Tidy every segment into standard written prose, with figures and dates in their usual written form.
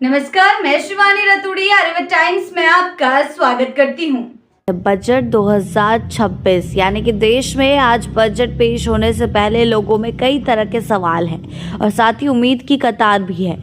नमस्कार, मैं शिवानी रतूड़ी आर्यव्रत टाइम्स में आपका स्वागत करती हूँ। बजट 2026 यानी कि देश में आज बजट पेश होने से पहले लोगों में कई तरह के सवाल हैं और साथ ही उम्मीद की कतार भी है।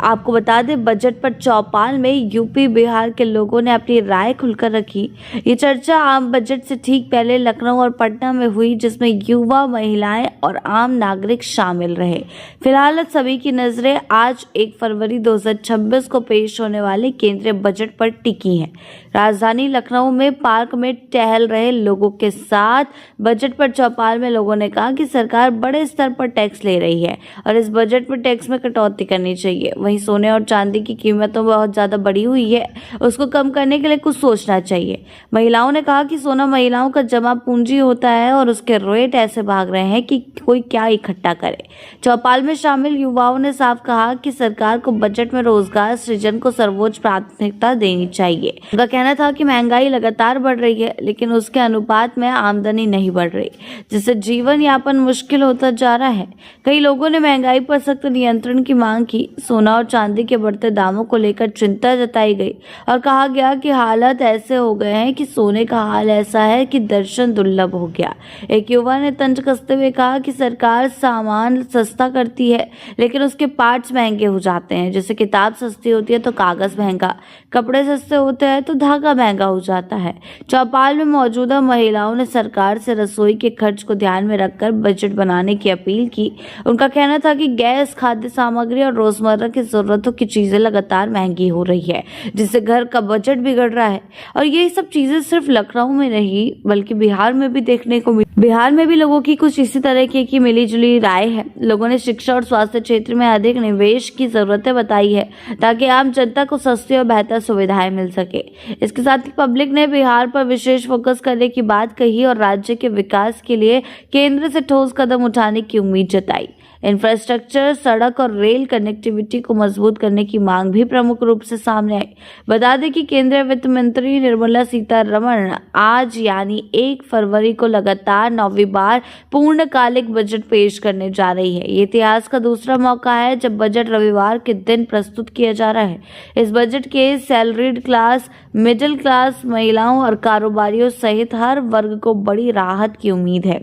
आपको बता दें, बजट पर चौपाल में यूपी बिहार के लोगों ने अपनी राय खुलकर रखी। ये चर्चा आम बजट से ठीक पहले लखनऊ और पटना में हुई, जिसमें युवा, महिलाएं और आम नागरिक शामिल रहे। फिलहाल सभी की नजरें आज 1 फरवरी 2026 को पेश होने वाले केंद्रीय बजट पर टिकी हैं। राजधानी लखनऊ में पार्क में टहल रहे लोगों के साथ बजट पर चौपाल में लोगों ने कहा कि सरकार बड़े स्तर पर टैक्स ले रही है और इस बजट में टैक्स में कटौती करनी चाहिए। वहीं सोने और चांदी की कीमतों बहुत ज्यादा बढ़ी हुई है, उसको कम करने के लिए कुछ सोचना चाहिए। महिलाओं ने कहा कि सोना महिलाओं का जमा पूंजी होता है और उसके रेट ऐसे भाग रहे हैं कि कोई क्या इकट्ठा करे। चौपाल में शामिल युवाओं ने साफ कहा कि सरकार को बजट में रोजगार सृजन को सर्वोच्च प्राथमिकता देनी चाहिए। उनका कहना था कि महंगाई लगातार बढ़ रही है, लेकिन उसके अनुपात में आमदनी नहीं बढ़ रही, जिससे जीवन यापन मुश्किल होता जा रहा है। कई लोगों ने महंगाई पर सख्त नियंत्रण की मांग की। सोना और चांदी के बढ़ते दामों को लेकर चिंता जताई गई और कहा गया कि हालात ऐसे हो गए हैं कि सोने का हाल ऐसा है कि दर्शन दुर्लभ हो गया। एक युवा ने तंज कसते हुए कहा कि सरकार सामान सस्ता करती है, लेकिन उसके पार्ट्स महंगे हो जाते हैं। जैसे किताब सस्ती होती है तो कागज महंगा, कपड़े सस्ते होते हैं तो धागा महंगा हो जाता है। चौपाल में मौजूदा महिलाओं ने सरकार से रसोई के खर्च को ध्यान में रखकर बजट बनाने की अपील की। उनका कहना था कि गैस, खाद्य सामग्री और रोजमर्रा की जरूरतों की चीजें लगातार महंगी हो रही है, जिससे घर का बजट बिगड़ रहा है। और ये सब चीजें सिर्फ लखनऊ में नहीं बल्कि बिहार में भी देखने को मिली। बिहार में भी लोगों की कुछ इसी तरह की मिली जुली राय है। लोगों ने शिक्षा और स्वास्थ्य क्षेत्र में अधिक निवेश की जरूरतें बताई है, ताकि आम जनता को सस्ती और बेहतर सुविधाएं मिल सके। इसके साथ ही पब्लिक ने बिहार पर विशेष फोकस करने की बात कही और राज्य के विकास के लिए केंद्र से ठोस कदम उठाने की उम्मीद जताई। इंफ्रास्ट्रक्चर, सड़क और रेल कनेक्टिविटी को मजबूत करने की मांग भी प्रमुख रूप से सामने आई। बता दें कि केंद्रीय वित्त मंत्री निर्मला सीतारमण आज यानी 1 फरवरी को लगातार 9वीं बार पूर्णकालिक बजट पेश करने जा रही है। ये इतिहास का दूसरा मौका है जब बजट रविवार के दिन प्रस्तुत किया जा रहा है। इस बजट के सैलरीड क्लास, मिडिल क्लास, महिलाओं और कारोबारियों सहित हर वर्ग को बड़ी राहत की उम्मीद है।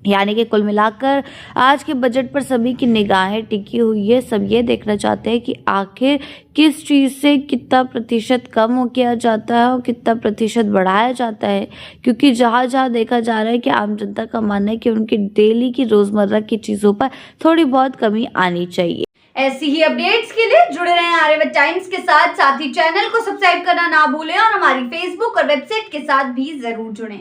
यानी कि कुल मिलाकर आज के बजट पर सभी की निगाहें टिकी हुई है। सब ये देखना चाहते हैं कि आखिर किस चीज़ से कितना प्रतिशत कम किया जाता है और कितना प्रतिशत बढ़ाया जाता है, क्योंकि जहाँ जहाँ देखा जा रहा है कि आम जनता का मानना है कि उनकी डेली की रोजमर्रा की चीज़ों पर थोड़ी बहुत कमी आनी चाहिए। ऐसी ही अपडेट्स के लिए जुड़े रहें आर्यव्रत टाइम्स के साथ ही चैनल को सब्सक्राइब करना ना भूलें और हमारी फेसबुक और वेबसाइट के साथ भी जरूर जुड़ें।